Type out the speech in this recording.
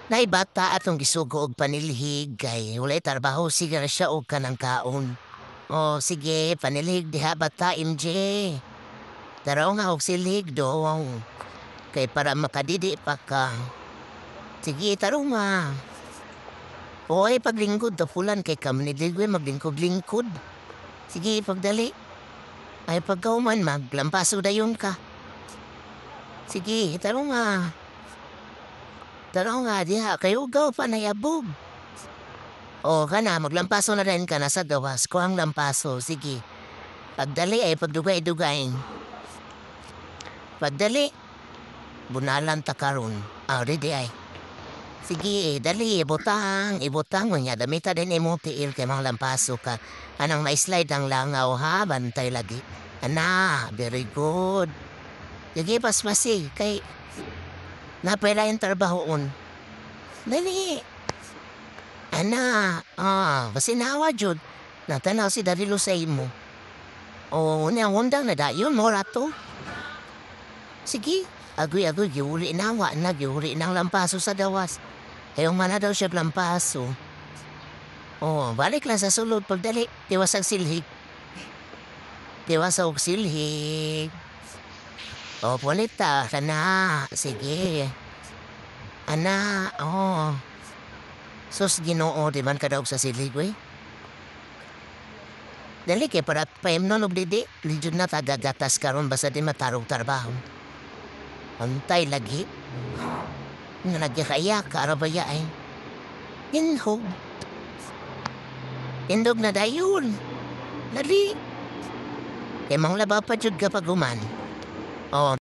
Nay bata atong gisugo og panilhig kay walay trabaho sige ra siya og kanang kaon. O sige, panilhig diha bata MJ. Taraw nga og silhig dong. Kay para makadidi pa ka. Sige, taro nga. Oy, paglingkod ta fulan kay kam ni Ligwe maglingkod-lingkod. Sige, pagdali. Ay pagkauman maglampaso dayon ka. Sige, taro nga. Taro nga diha kay ugaw pa nayabog. O kana, maglampaso na rin ka na sa gawas ko ang lampaso. Sige. Pagdali ay pagdugay-dugayin. Pagdali. Bunalan ta karon. Ready ay. Sige, dali, ibutang. Ibutang mo niya. Damita din imo tiil kay mga lampaso ka. Anang ma-slide ang langaw ha, bantay lagi. Ana, very good. Sige, pasmasi. Kay, napela yung trabahoon. Dali. Ana, basinawa jud. Natanaw si Darilo sa imo. O, undang na dayon mo rato. Sige, agoy-agoy, giuli nawa na, giuli ng lampaso sa dawas. Kayong mana daw siya lampaso. O, balik lang sa sulod pagdali. Tiwas ang silhig. Tiwas ang silhig. O, pulita ka na. Sige. Ana, Sus, Ginoo, di man ka daw sa silhig, we? Dali kay para paimnon og didi. Lidyo na tagagatas karon basta di matarong trabaho. Antay lagi. Nga nagyakaya ka arabaya ay. Inhog. Indog na dayon. Dali. Kay mga laba pa jud ka paguman. O,